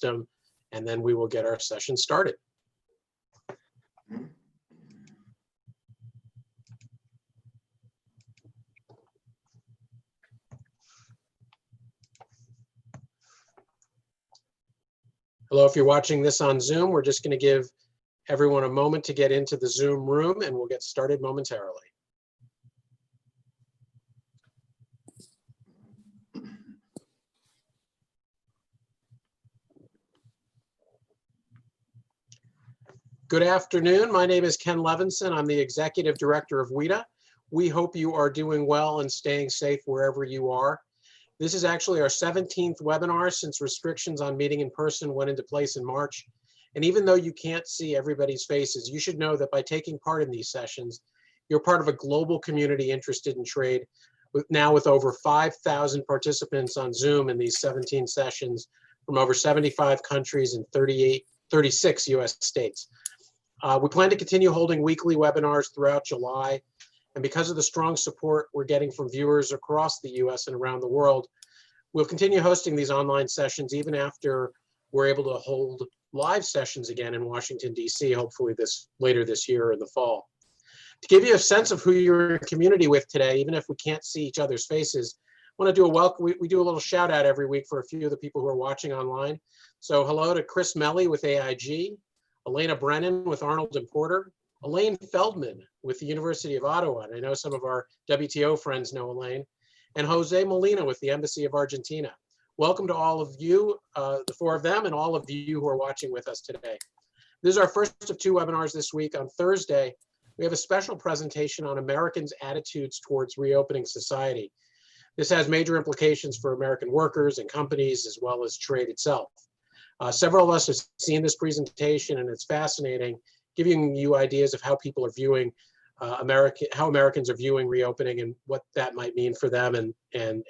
system, and then we will get our session started. Hello, if you're watching this on Zoom, we're just going to give everyone a moment to get into the Zoom room, and we'll get started momentarily. Good afternoon. My name is Ken Levinson. I'm the Executive Director of WTO. We hope you are doing well and staying safe wherever you are. This is actually our 17th webinar since restrictions on meeting in person went into place in March. And even though you can't see everybody's faces, you should know that by taking part in these sessions, you're part of a global community interested in trade, with over 5,000 participants on Zoom in these 17 sessions from over 75 countries and 36 US states. We plan to continue holding weekly webinars throughout July. And because of the strong support we're getting from viewers across the US and around the world, we'll continue hosting these online sessions even after we're able to hold live sessions again in Washington, DC, hopefully later this year in the fall. To give you a sense of who you're in community with today, even if we can't see each other's faces, I want to do a welcome. We do a little shout out every week for a few of the people who are watching online. So hello to Chris Melly with AIG, Elena Brennan with Arnold and Porter, Elaine Feldman with the University of Ottawa. And I know some of our WTO friends know Elaine, and Jose Molina with the Embassy of Argentina. Welcome to all of you, the four of them, and all of you who are watching with us today. This is our first of two webinars this week. On Thursday, we have a special presentation on Americans' attitudes towards reopening society. This has major implications for American workers and companies, as well as trade itself. Several of us have seen this presentation, and it's fascinating, giving you ideas of how people are viewing how Americans are viewing reopening and what that might mean for them and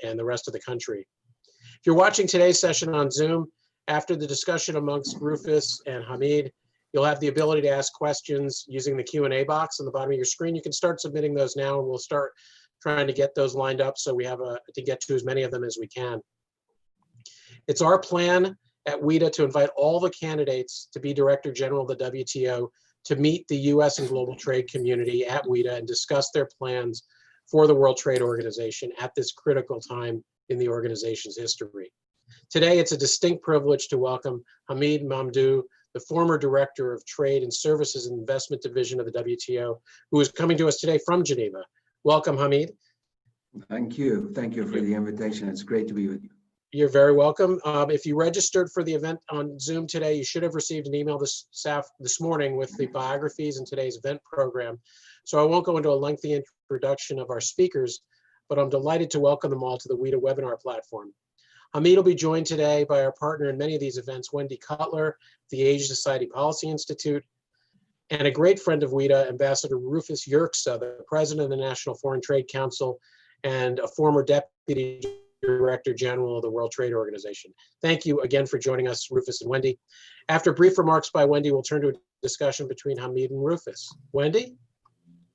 the rest of the country. If you're watching today's session on Zoom, after the discussion amongst Rufus and Hamid, you'll have the ability to ask questions using the Q&A box on the bottom of your screen. You can start submitting those now, and we'll start trying to get those lined up so we have to get to as many of them as we can. It's our plan at WTO to invite all the candidates to be Director General of the WTO to meet the US and global trade community at WTO and discuss their plans for the World Trade Organization at this critical time in the organization's history. Today, it's a distinct privilege to welcome Hamid Mamdouh, the former Director of Trade and Services and Investment Division of the WTO, who is coming to us today from Geneva. Welcome, Hamid. Thank you. Thank you for the invitation. It's great to be with you. You're very welcome. If you registered for the event on Zoom today, you should have received an email this morning with the biographies and today's event program. So I won't go into a lengthy introduction of our speakers, but I'm delighted to welcome them all to the WTO webinar platform. Hamid will be joined today by our partner in many of these events, Wendy Cutler, the Asia Society Policy Institute, and a great friend of WTO, Ambassador Rufus Yerxa, the president of the National Foreign Trade Council and a former deputy Director General of the World Trade Organization. Thank you again for joining us, Rufus and Wendy. After brief remarks by Wendy, we'll turn to a discussion between Hamid and Rufus. Wendy?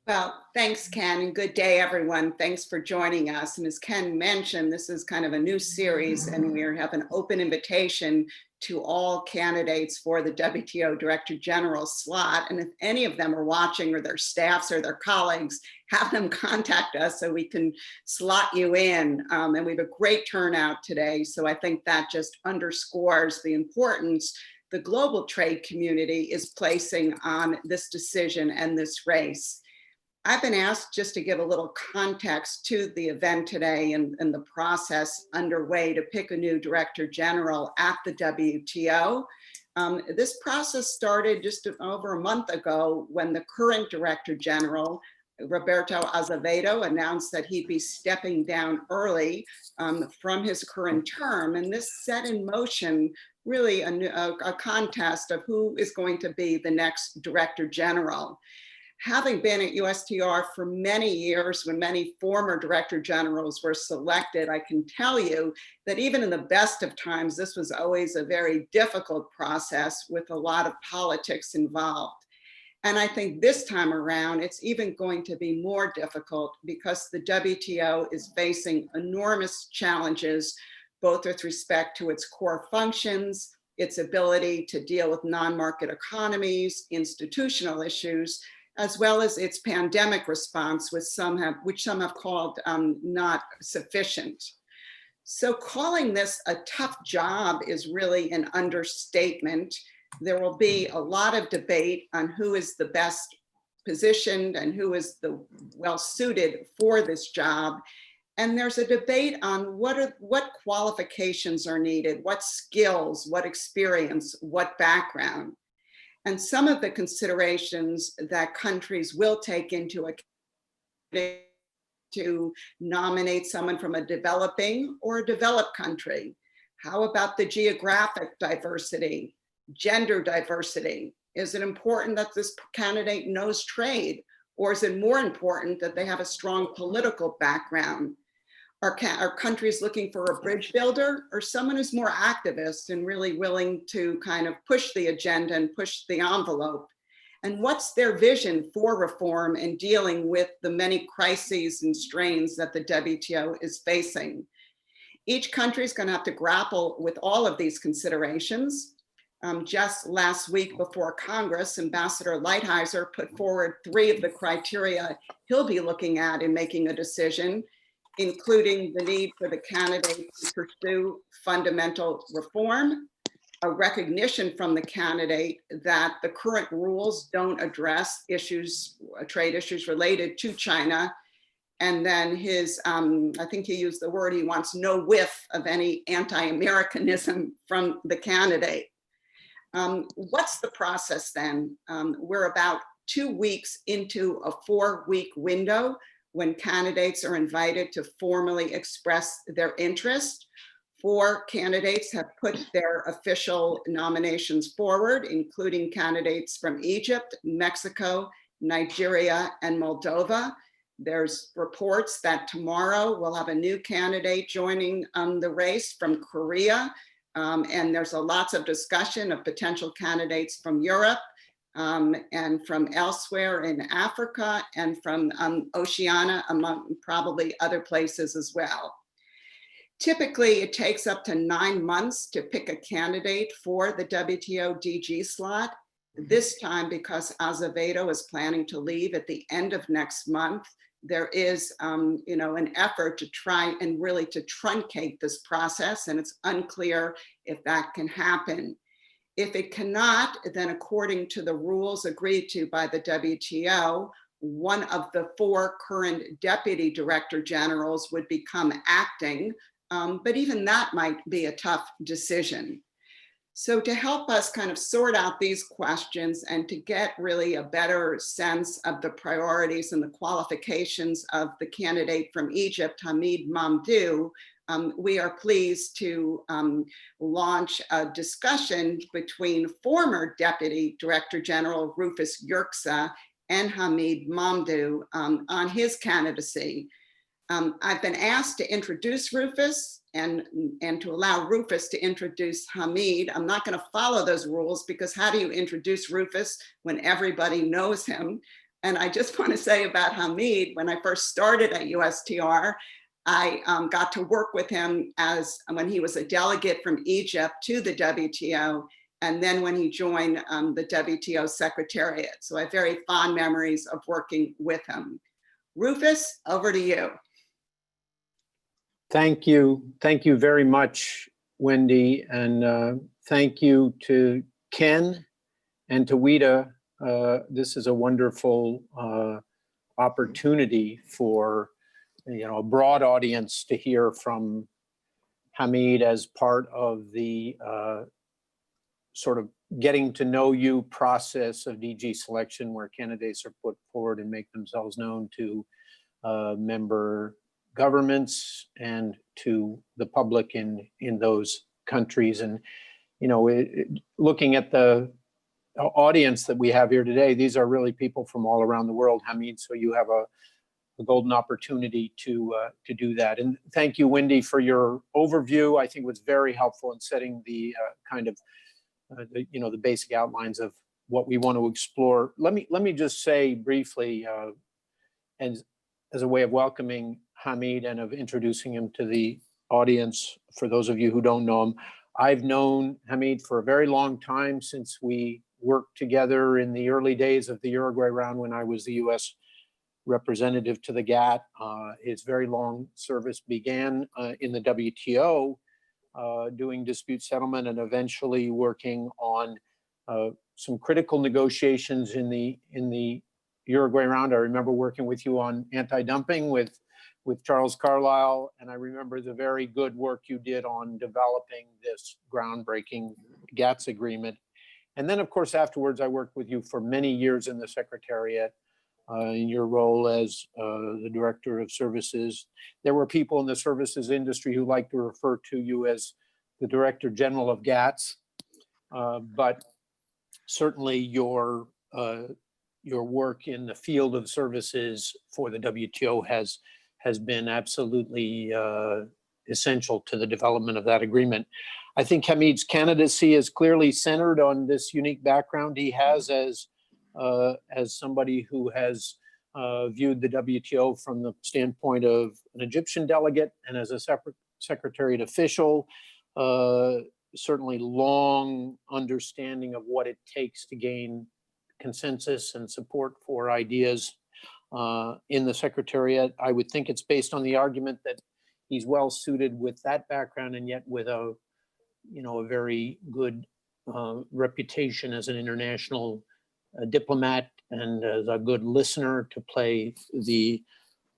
Well, thanks, Ken, and good day, everyone. Thanks for joining us. And as Ken mentioned, this is kind of a new series, and we have an open invitation to all candidates for the WTO Director General slot. And if any of them are watching, or their staffs or their colleagues, have them contact us so we can slot you in. And we have a great turnout today. So I think that just underscores the importance the global trade community is placing on this decision and this race. I've been asked just to give a little context to the event today and the process underway to pick a new Director General at the WTO. This process started just over a month ago when the current Director General, Roberto Azevedo, announced that he'd be stepping down early from his current term. And this set in motion really a contest of who is going to be the next Director General. Having been at USTR for many years when many former Director Generals were selected, I can tell you that even in the best of times, this was always a very difficult process with a lot of politics involved. And I think this time around, it's even going to be more difficult because the WTO is facing enormous challenges, both with respect to its core functions, its ability to deal with non-market economies, institutional issues, as well as its pandemic response, which some have called not sufficient. So calling this a tough job is really an understatement. There will be a lot of debate on who is the best positioned and who is the well suited for this job. And there's a debate on what qualifications are needed, what skills, what experience, what background. And some of the considerations that countries will take into account to nominate someone from a developing or a developed country. How about the geographic diversity, gender diversity? Is it important that this candidate knows trade, or is it more important that they have a strong political background? Are countries looking for a bridge builder or someone who's more activist and really willing to kind of push the agenda and push the envelope? And what's their vision for reform and dealing with the many crises and strains that the WTO is facing? Each country is going to have to grapple with all of these considerations. Just last week before Congress, Ambassador Lighthizer put forward 3 of the criteria he'll be looking at in making a decision, including the need for the candidate to pursue fundamental reform, a recognition from the candidate that the current rules don't address issues, trade issues related to China, and then his, I think he used the word, he wants no whiff of any anti-Americanism from the candidate. What's the process then? We're about 2 weeks into a 4-week window when candidates are invited to formally express their interest. 4 candidates have put their official nominations forward, including candidates from Egypt, Mexico, Nigeria, and Moldova. There's reports that tomorrow we'll have a new candidate joining the race from Korea. And there's lots of discussion of potential candidates from Europe and from elsewhere in Africa and from Oceania, among probably other places as well. Typically, it takes up to 9 months to pick a candidate for the WTO DG slot. This time, because Azevedo is planning to leave at the end of next month, there is an effort to try and really to truncate this process, and it's unclear if that can happen. If it cannot, then according to the rules agreed to by the WTO, one of the 4 current deputy director generals would become acting, but even that might be a tough decision. So to help us kind of sort out these questions and to get really a better sense of the priorities and the qualifications of the candidate from Egypt, Hamid Mamdouh, we are pleased to launch a discussion between former Deputy Director General Rufus Yerxa and Hamid Mamdouh on his candidacy. I've been asked to introduce Rufus and to allow Rufus to introduce Hamid. I'm not going to follow those rules because how do you introduce Rufus when everybody knows him? And I just want to say about Hamid, when I first started at USTR, I got to work with him when he was a delegate from Egypt to the WTO, and then when he joined the WTO Secretariat. So I have very fond memories of working with him. Rufus, over to you. Thank you. Thank you very much, Wendy. And thank you to Ken and to Wita. This is a wonderful opportunity for a broad audience to hear from Hamid as part of the sort of getting to know you process of DG selection, where candidates are put forward and make themselves known to member governments and to the public in those countries. And looking at the audience that we have here today, these are really people from all around the world, Hamid, so you have a golden opportunity to do that. And thank you, Wendy, for your overview. I think it was very helpful in setting the the basic outlines of what we want to explore. Let me just say briefly, and as a way of welcoming Hamid and of introducing him to the audience, for those of you who don't know him, I've known Hamid for a very long time, since we worked together in the early days of the Uruguay round when I was the US representative to the GATT. His very long service began in the WTO, doing dispute settlement and eventually working on some critical negotiations in the Uruguay round. I remember working with you on anti-dumping with Charles Carlisle, and I remember the very good work you did on developing this groundbreaking GATS agreement. And then, of course, afterwards, I worked with you for many years in the Secretariat in your role as the Director of Services. There were people in the services industry who like to refer to you as the Director General of GATS, but certainly your work in the field of services for the WTO has been absolutely essential to the development of that agreement. I think Hamid's candidacy is clearly centered on this unique background he has as somebody who has viewed the WTO from the standpoint of an Egyptian delegate and as a separate Secretariat official, certainly long understanding of what it takes to gain consensus and support for ideas in the Secretariat. I would think it's based on the argument that he's well suited with that background, and yet with a very good reputation as an international diplomat and as a good listener to play the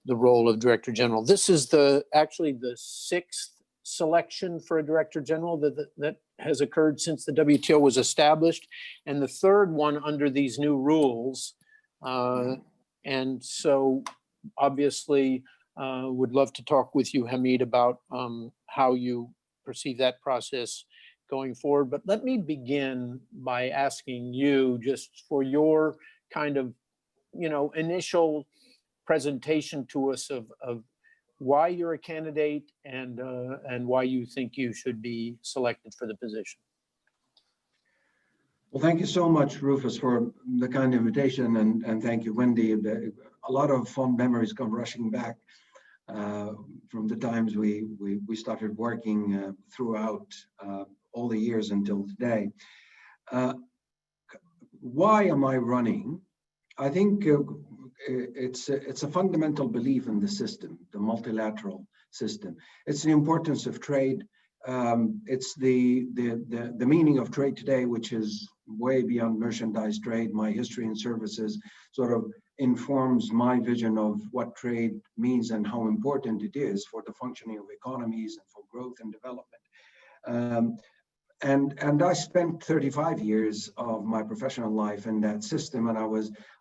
role of Director General. This is actually the 6th selection for a Director General that has occurred since the WTO was established, and the 3rd one under these new rules. And so obviously would love to talk with you, Hamid, about how you perceive that process going forward. But let me begin by asking you, just for your kind of, initial presentation to us of why you're a candidate and why you think you should be selected for the position. Well, thank you so much, Rufus, for the kind invitation, and thank you, Wendy. A lot of fond memories come rushing back from the times we started working throughout all the years until today. Why am I running? I think it's a fundamental belief in the system, the multilateral system. It's the importance of trade. It's the meaning of trade today, which is way beyond merchandise trade. My history in services sort of informs my vision of what trade means and how important it is for the functioning of economies and for growth and development. And I spent 35 years of my professional life in that system, and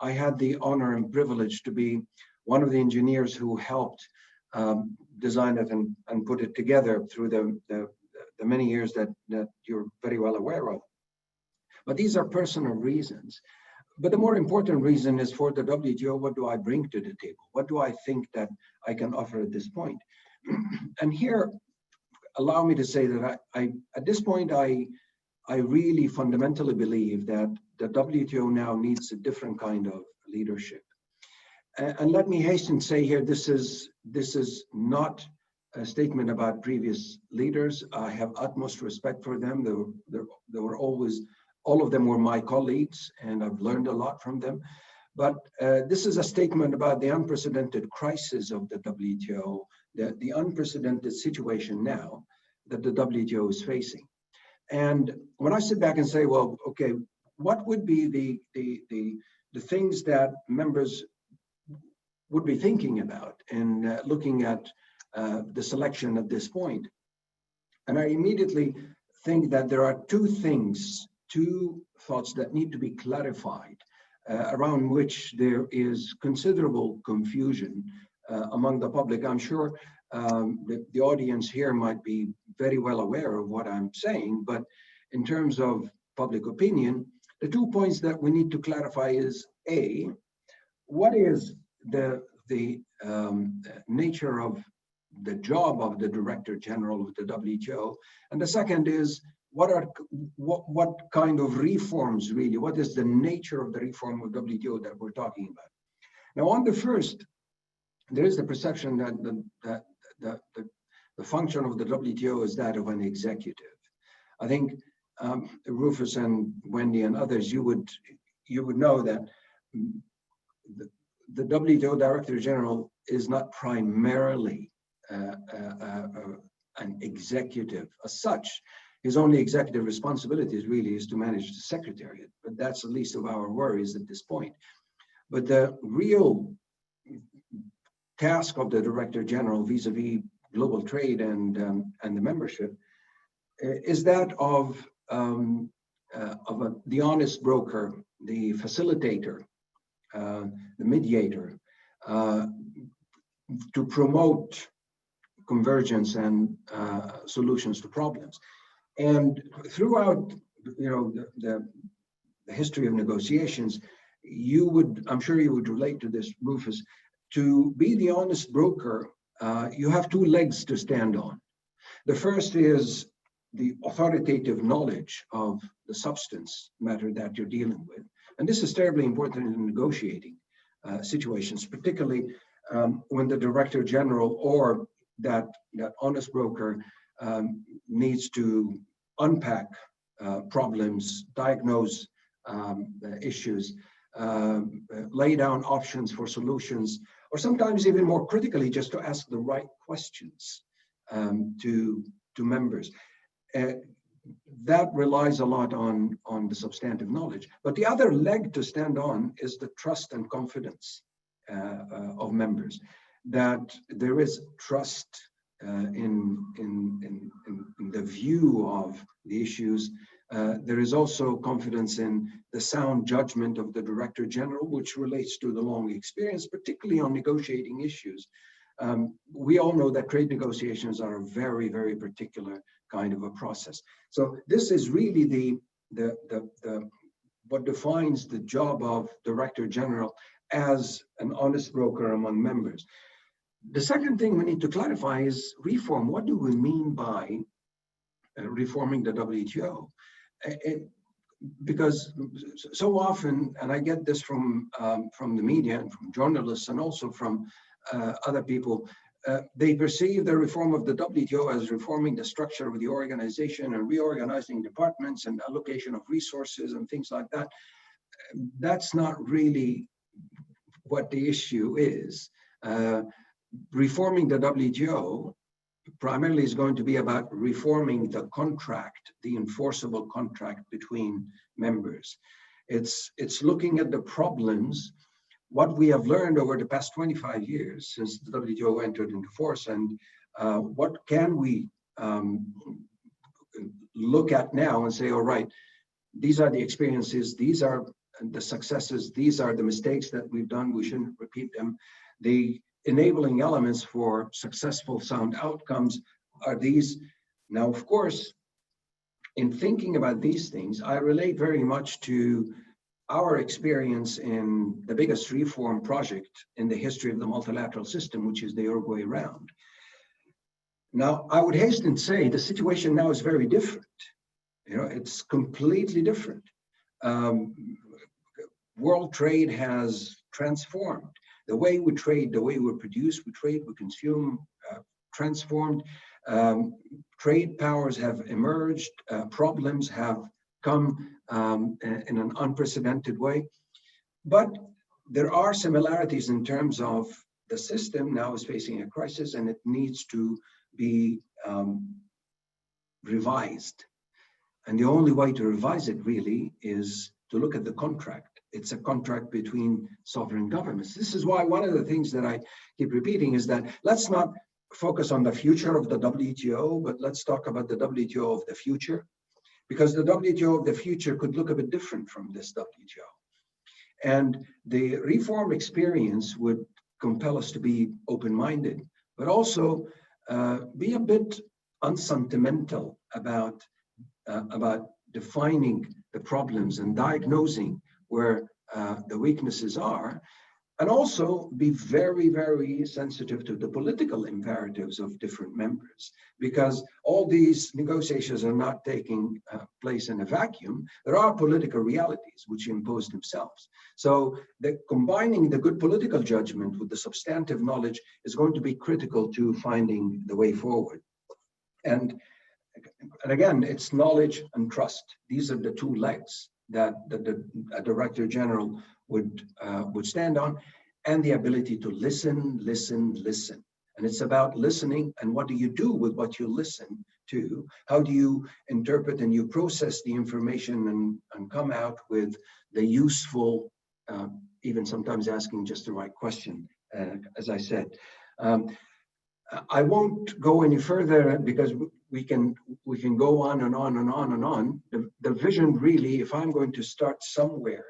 I had the honor and privilege to be one of the engineers who helped design it and put it together through the many years that you're very well aware of. But these are personal reasons. But the more important reason is for the WTO, what do I bring to the table? What do I think that I can offer at this point? And here, allow me to say that at this point, I really fundamentally believe that the WTO now needs a different kind of leadership. And let me hasten to say here, this is not a statement about previous leaders. I have utmost respect for them. They were always, all of them were my colleagues, and I've learned a lot from them. But this is a statement about the unprecedented crisis of the WTO, the unprecedented situation now that the WTO is facing. And when I sit back and say, well, okay, what would be the things that members would be thinking about in looking at the selection at this point? And I immediately think that there are two thoughts that need to be clarified, around which there is considerable confusion among the public. I'm sure the audience here might be very well aware of what I'm saying, but in terms of public opinion, the 2 points that we need to clarify is A, what is the nature of the job of the Director General of the WTO, and the second is what kind of reforms really, what is the nature of the reform of WTO that we're talking about? Now, on the first, there is the perception that the function of the WTO is that of an executive. I think Rufus and Wendy and others, you would know that the WTO Director General is not primarily an executive as such. His only executive responsibilities really is to manage the Secretariat, but that's the least of our worries at this point. But the real task of the Director General vis-a-vis global trade and the membership is that of the honest broker, the facilitator, the mediator, to promote convergence and solutions to problems. And throughout, the history of negotiations, I'm sure you would relate to this, Rufus. To be the honest broker, you have two legs to stand on. The first is the authoritative knowledge of the substance matter that you're dealing with. And this is terribly important in negotiating situations, particularly when the Director General or that honest broker needs to unpack problems, diagnose issues, lay down options for solutions, or sometimes even more critically, just to ask the right questions to members. That relies a lot on the substantive knowledge. But the other leg to stand on is the trust and confidence of members, that there is trust in the view of the issues. There is also confidence in the sound judgment of the Director General, which relates to the long experience, particularly on negotiating issues. We all know that trade negotiations are a very, very particular kind of a process. So this is really what defines the job of Director General as an honest broker among members. The second thing we need to clarify is reform. What do we mean by reforming the WTO? Because so often, and I get this from the media and from journalists and also from other people, they perceive the reform of the WTO as reforming the structure of the organization and reorganizing departments and allocation of resources and things like that. That's not really what the issue is. Reforming the WTO primarily is going to be about reforming the contract, the enforceable contract between members. It's looking at the problems, what we have learned over the past 25 years since the WTO entered into force, and what can we look at now and say, all right, these are the experiences, these are the successes, these are the mistakes that we've done, we shouldn't repeat them. The enabling elements for successful sound outcomes are these. Now, of course, in thinking about these things, I relate very much to our experience in the biggest reform project in the history of the multilateral system, which is the Uruguay Round. Now, I would hasten to say the situation now is very different. It's completely different. World trade has transformed. The way we trade, the way we produce, we trade, we consume, transformed. Trade powers have emerged, problems have come in an unprecedented way. But there are similarities in terms of the system now is facing a crisis and it needs to be revised. And the only way to revise it really is to look at the contract. It's a contract between sovereign governments. This is why one of the things that I keep repeating is that let's not focus on the future of the WTO, but let's talk about the WTO of the future, because the WTO of the future could look a bit different from this WTO. And the reform experience would compel us to be open-minded, but also be a bit unsentimental about defining the problems and diagnosing where the weaknesses are, and also be very, very sensitive to the political imperatives of different members, because all these negotiations are not taking place in a vacuum. There are political realities which impose themselves. So combining the good political judgment with the substantive knowledge is going to be critical to finding the way forward. And and again, it's knowledge and trust. These are the two legs that a Director General would stand on, and the ability to listen, listen, listen. And it's about listening, and what do you do with what you listen to? How do you interpret and you process the information and come out with the useful, even sometimes asking just the right question, as I said. I won't go any further because we can go on and on and on and on. The vision really, if I'm going to start somewhere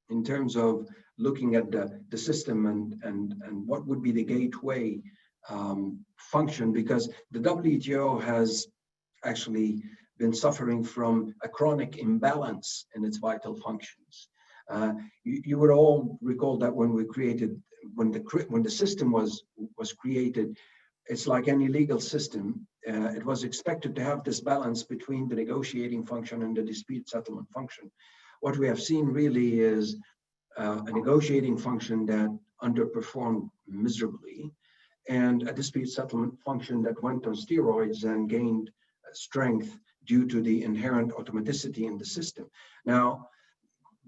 in terms of looking at the system and what would be the gateway function, because the WTO has actually been suffering from a chronic imbalance in its vital functions. You would all recall that when the system was created, it's like any legal system. It was expected to have this balance between the negotiating function and the dispute settlement function. What we have seen really is a negotiating function that underperformed miserably, and a dispute settlement function that went on steroids and gained strength due to the inherent automaticity in the system. Now,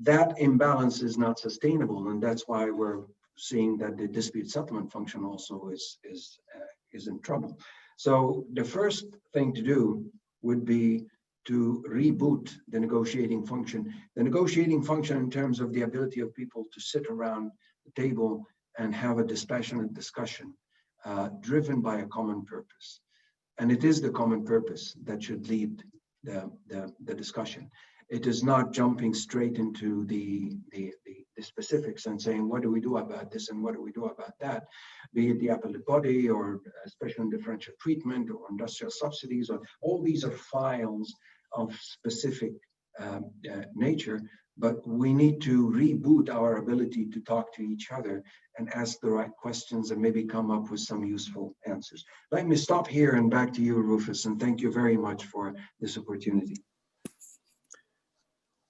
that imbalance is not sustainable, and that's why we're seeing that the dispute settlement function also is in trouble. So the first thing to do would be to reboot the negotiating function. The negotiating function in terms of the ability of people to sit around the table and have a dispassionate discussion driven by a common purpose. And it is the common purpose that should lead the discussion. It is not jumping straight into the specifics and saying, what do we do about this and what do we do about that? Be it the appellate body or special and differential treatment or industrial subsidies, or all these are files of specific nature, but we need to reboot our ability to talk to each other and ask the right questions and maybe come up with some useful answers. Let me stop here and back to you, Rufus, and thank you very much for this opportunity.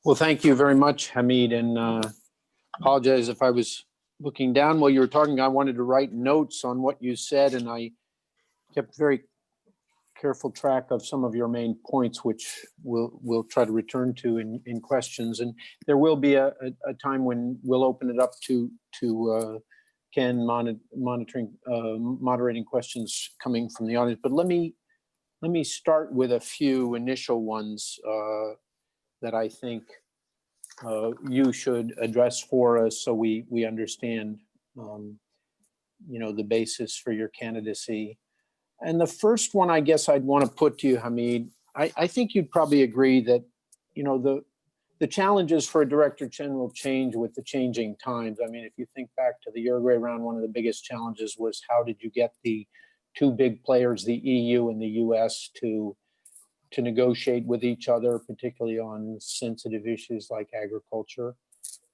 Well, thank you very much, Hamid, and apologize if I was looking down while you were talking. I wanted to write notes on what you said, and I kept very careful track of some of your main points, which we'll try to return to in questions. And there will be a time when we'll open it up to Ken moderating questions coming from the audience. But let me start with a few initial ones that I think you should address for us, so we understand, the basis for your candidacy. And the first one, I guess I'd want to put to you, Hamid, I think you'd probably agree that, the challenges for a Director General change with the changing times. I mean, if you think back to the Uruguay round, one of the biggest challenges was how did you get the two big players, the EU and the US, to negotiate with each other, particularly on sensitive issues like agriculture,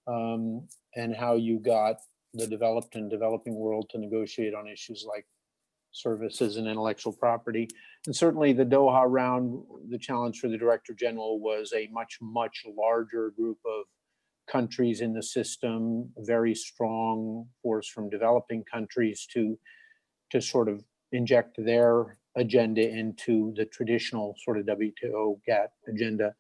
and how you got the developed and developing world to negotiate on issues like services and intellectual property. And certainly the Doha round, the challenge for the Director General was a much, much larger group of countries in the system, a very strong force from developing countries to sort of inject their agenda into the traditional sort of WTO GATT agenda.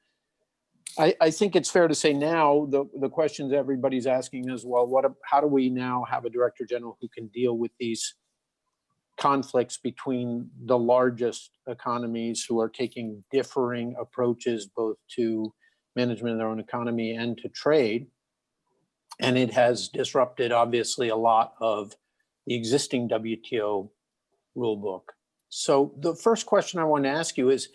I think it's fair to say now the questions everybody's asking is, well, how do we now have a Director General who can deal with these conflicts between the largest economies who are taking differing approaches both to management of their own economy and to trade? And it has disrupted, obviously, a lot of the existing WTO rule book. So the first question I want to ask you is,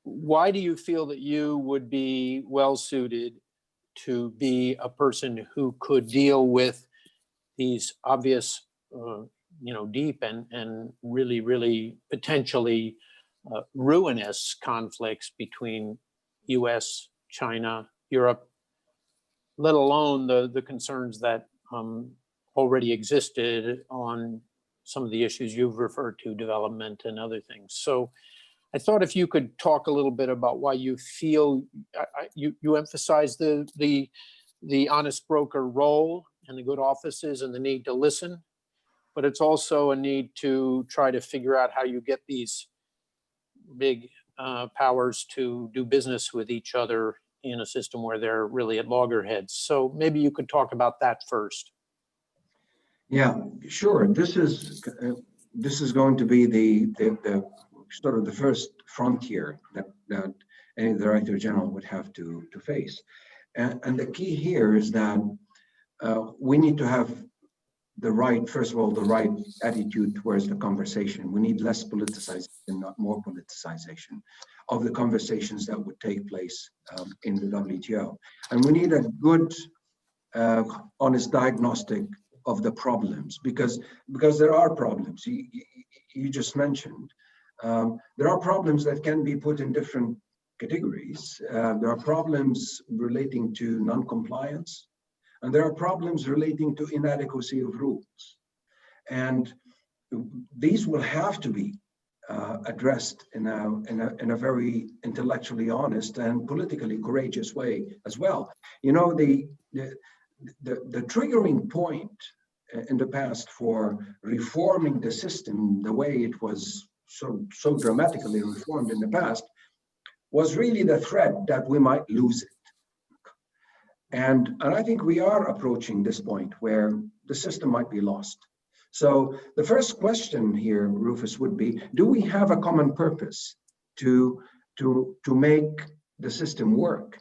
why do you feel that you would be well suited to be a person who could deal with these obvious, deep and really, really potentially ruinous conflicts between US, China, Europe, let alone the concerns that already existed on some of the issues you've referred to, development and other things. So I thought if you could talk a little bit about why you feel, you emphasize the honest broker role and the good offices and the need to listen, but it's also a need to try to figure out how you get these big powers to do business with each other in a system where they're really at loggerheads. So maybe you could talk about that first. Yeah, sure. This is going to be the sort of the first frontier that any Director General would have to face. And the key here is that we need to have the right, first of all, the right attitude towards the conversation. We need less politicization, not more politicization of the conversations that would take place in the WTO. And we need a good, honest diagnostic of the problems, because there are problems. You just mentioned. There are problems that can be put in different categories. There are problems relating to non-compliance, and there are problems relating to inadequacy of rules. And these will have to be addressed in a very intellectually honest and politically courageous way as well. You know, the triggering point in the past for reforming the system the way it was so dramatically reformed in the past was really the threat that we might lose it. And I think we are approaching this point where the system might be lost. So the first question here, Rufus, would be, do we have a common purpose to make the system work?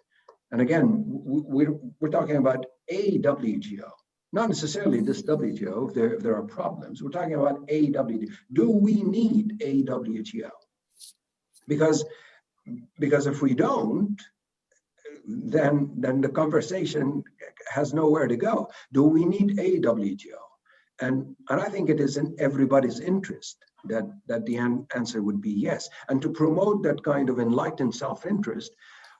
And again, we're talking about a WTO, not necessarily this WTO if there are problems. We're talking about a WTO. Do we need a WTO? Because if we don't, then the conversation has nowhere to go. Do we need a WTO? And I think it is in everybody's interest that the answer would be yes. And to promote that kind of enlightened self-interest,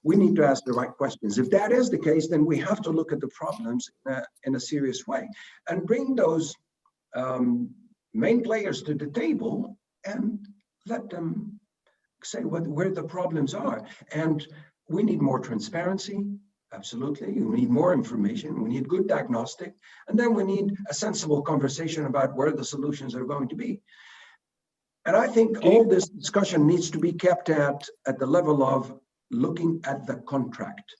we need to ask the right questions. If that is the case, then we have to look at the problems in a serious way and bring those main players to the table and let them say where the problems are. And we need more transparency, absolutely. We need more information. We need good diagnostic. And then we need a sensible conversation about where the solutions are going to be. And I think all this discussion needs to be kept at the level of looking at the contract.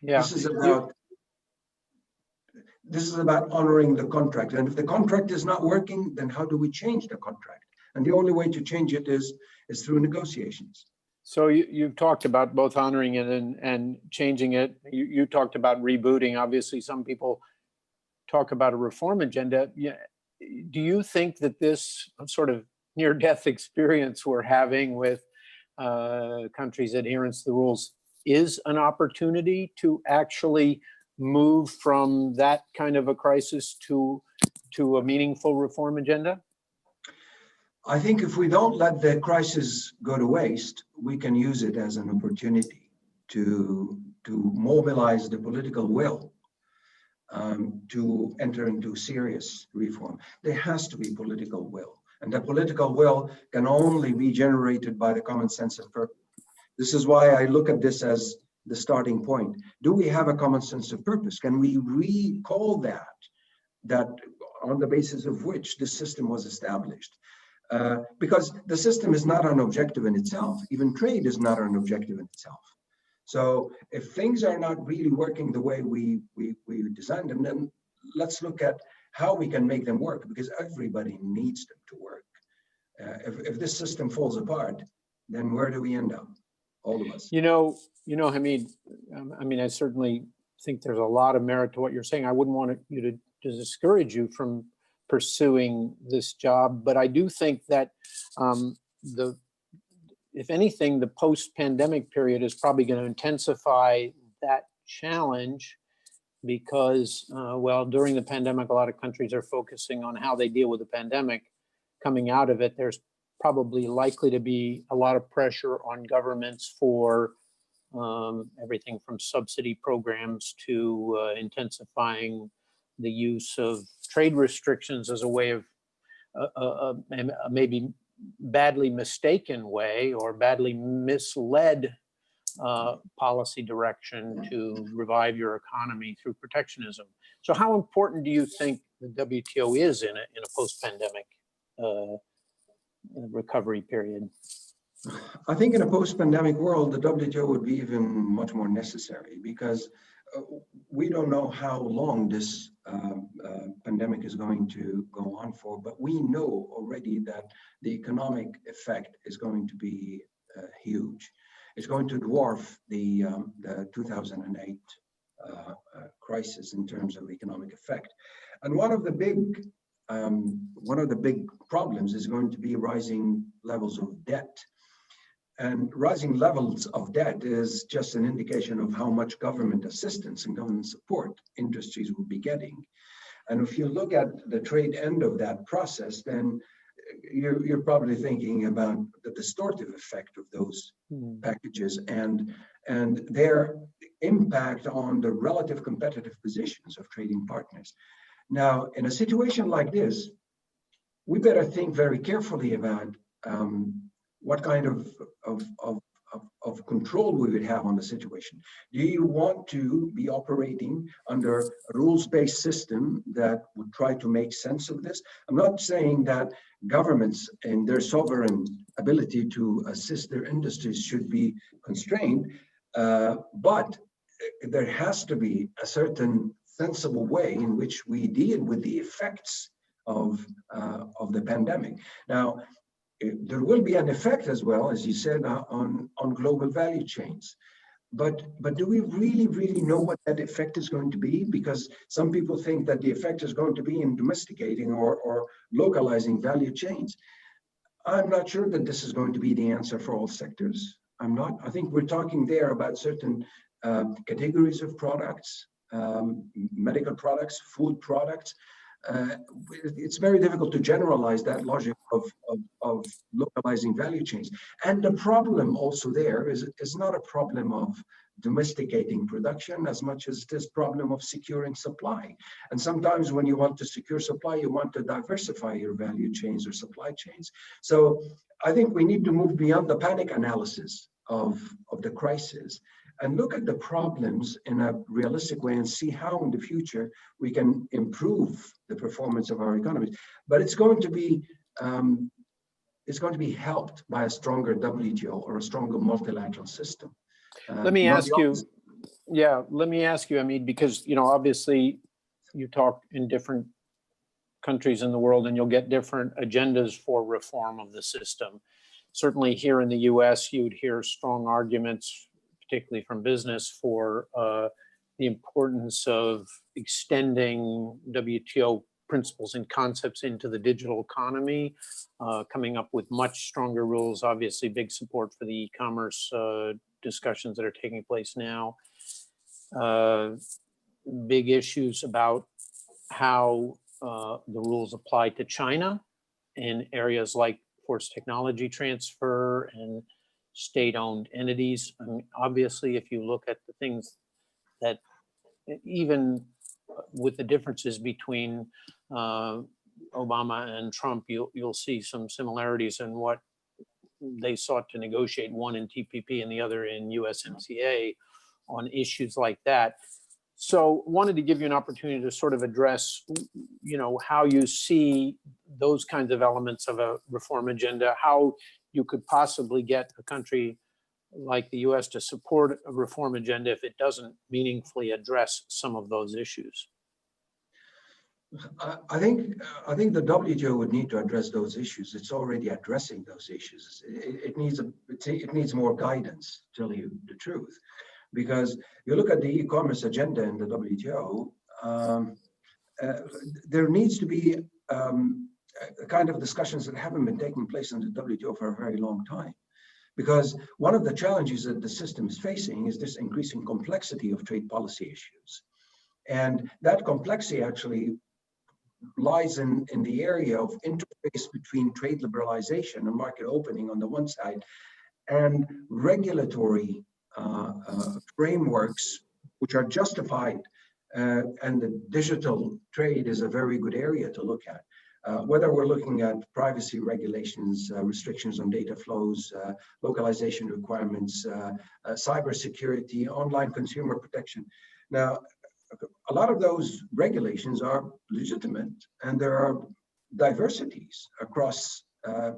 Yeah. This is about honoring the contract. And if the contract is not working, then how do we change the contract? And the only way to change it is through negotiations. So you've talked about both honoring it and changing it. You talked about rebooting. Obviously, some people talk about a reform agenda. Do you think that this sort of near-death experience we're having with countries' adherence to the rules is an opportunity to actually move from that kind of a crisis to a meaningful reform agenda? I think if we don't let the crisis go to waste, we can use it as an opportunity to mobilize the political will to enter into serious reform. There has to be political will, and the political will can only be generated by the common sense of purpose. This is why I look at this as the starting point. Do we have a common sense of purpose? Can we recall that on the basis of which the system was established? Because the system is not an objective in itself. Even trade is not an objective in itself. So if things are not really working the way we designed them, then let's look at how we can make them work, because everybody needs them to work. If this system falls apart, then where do we end up? All of us. You know, Hamid, I mean, I certainly think there's a lot of merit to what you're saying. I wouldn't want you to discourage you from pursuing this job, but I do think that if anything, the post-pandemic period is probably going to intensify that challenge because, well, during the pandemic, a lot of countries are focusing on how they deal with the pandemic. Coming out of it, there's probably likely to be a lot of pressure on governments for everything from subsidy programs to intensifying the use of trade restrictions as a way of maybe badly mistaken way or badly misled policy direction to revive your economy through protectionism. So how important do you think the WTO is in a post-pandemic recovery period? I think in a post-pandemic world, the WTO would be even much more necessary because we don't know how long this pandemic is going to go on for, but we know already that the economic effect is going to be huge. It's going to dwarf the 2008 crisis in terms of economic effect. And one of the big problems is going to be rising levels of debt. And rising levels of debt is just an indication of how much government assistance and government support industries will be getting. And if you look at the trade end of that process, then you're probably thinking about the distortive effect of those packages and their impact on the relative competitive positions of trading partners. Now, in a situation like this, we better think very carefully about what kind of control we would have on the situation. Do you want to be operating under a rules-based system that would try to make sense of this? I'm not saying that governments and their sovereign ability to assist their industries should be constrained, but there has to be a certain sensible way in which we deal with the effects of the pandemic. Now, there will be an effect as well, as you said, on global value chains. But do we really know what that effect is going to be? Because some people think that the effect is going to be in domesticating or localizing value chains. I'm not sure that this is going to be the answer for all sectors. I'm not. I think we're talking there about certain categories of products, medical products, food products. It's very difficult to generalize that logic of localizing value chains. And the problem also there is not a problem of domesticating production as much as this problem of securing supply. And sometimes when you want to secure supply, you want to diversify your value chains or supply chains. So I think we need to move beyond the panic analysis of the crisis and look at the problems in a realistic way and see how in the future we can improve the performance of our economies. But it's going to be helped by a stronger WTO or a stronger multilateral system. Let me ask you, Hamid, because obviously you talk in different countries in the world and you'll get different agendas for reform of the system. Certainly here in the US, you'd hear strong arguments, particularly from business, for the importance of extending WTO principles and concepts into the digital economy, coming up with much stronger rules. Obviously, big support for the e-commerce discussions that are taking place now. Big issues about how the rules apply to China in areas like forced technology transfer and state-owned entities. I mean, obviously, if you look at the things that, even with the differences between Obama and Trump, you'll see some similarities in what they sought to negotiate, one in TPP and the other in USMCA, on issues like that. So wanted to give you an opportunity to sort of address, how you see those kinds of elements of a reform agenda, how you could possibly get a country like the US to support a reform agenda if it doesn't meaningfully address some of those issues. I think the WTO would need to address those issues. It's already addressing those issues. It needs more guidance, to tell you the truth, because you look at the e-commerce agenda in the WTO. There needs to be kind of discussions that haven't been taking place in the WTO for a very long time, because one of the challenges that the system is facing is this increasing complexity of trade policy issues, and that complexity actually lies in the area of interface between trade liberalization and market opening on the one side, and regulatory frameworks which are justified, and the digital trade is a very good area to look at. Whether we're looking at privacy regulations, restrictions on data flows, localization requirements, cybersecurity, online consumer protection. Now, a lot of those regulations are legitimate, and there are diversities across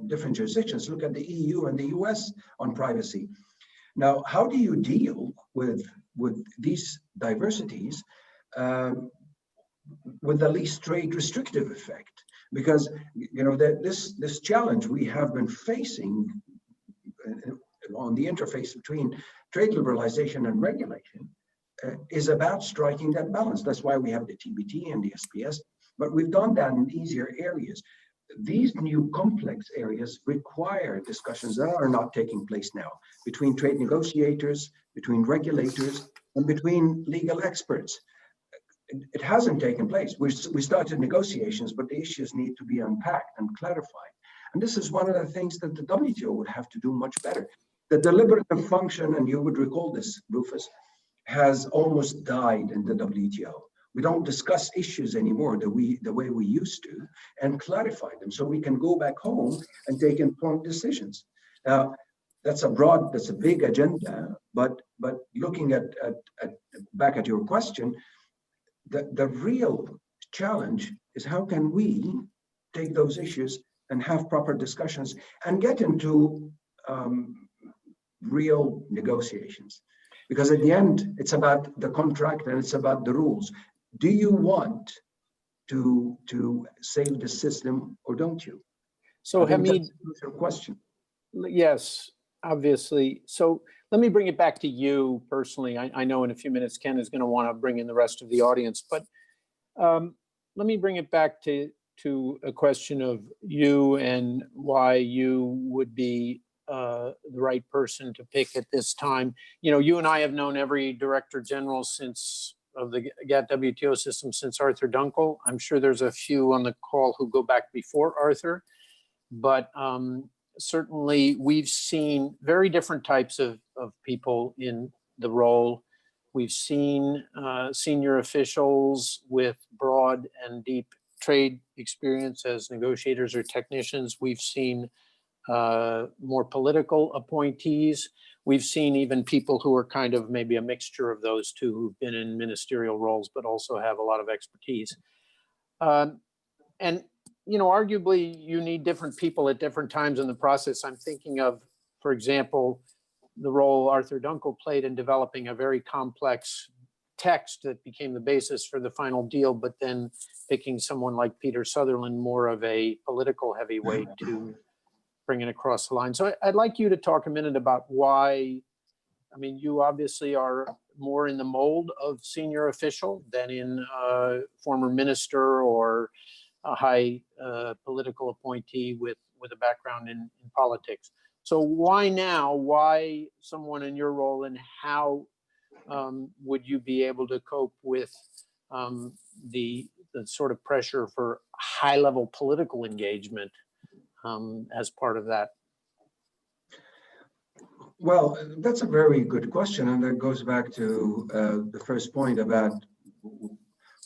different jurisdictions. Look at the EU and the US on privacy. Now, how do you deal with these diversities with the least trade restrictive effect? Because this challenge we have been facing on the interface between trade liberalization and regulation is about striking that balance. That's why we have the TBT and the SPS, but we've done that in easier areas. These new complex areas require discussions that are not taking place now between trade negotiators, between regulators, and between legal experts. It hasn't taken place. We started negotiations, but the issues need to be unpacked and clarified. And this is one of the things that the WTO would have to do much better. The deliberative function, and you would recall this, Rufus, has almost died in the WTO. We don't discuss issues anymore the way we used to and clarify them so we can go back home and take informed decisions. Now, that's a big agenda, but looking back at your question, the real challenge is how can we take those issues and have proper discussions and get into real negotiations. Because at the end, it's about the contract and it's about the rules. Do you want to save the system or don't you? So Hamid, that's your question. Yes, obviously. So let me bring it back to you personally. I know in a few minutes, Ken is going to want to bring in the rest of the audience, but let me bring it back to a question of you and why you would be the right person to pick at this time. You know, you and I have known every Director General of the GATT WTO system since Arthur Dunkel. I'm sure there's a few on the call who go back before Arthur, but certainly we've seen very different types of people in the role. We've seen senior officials with broad and deep trade experience as negotiators or technicians. We've seen more political appointees. We've seen even people who are kind of maybe a mixture of those two, who've been in ministerial roles, but also have a lot of expertise. And, you know, arguably you need different people at different times in the process. I'm thinking of, for example, the role Arthur Dunkel played in developing a very complex text that became the basis for the final deal, but then picking someone like Peter Sutherland, more of a political heavyweight, to bring it across the line. So I'd like you to talk a minute about why. I mean, you obviously are more in the mold of senior official than in former minister or a high political appointee with a background in politics. So why now? Why someone in your role, and how would you be able to cope with the sort of pressure for high-level political engagement as part of that? Well, that's a very good question, and that goes back to the first point about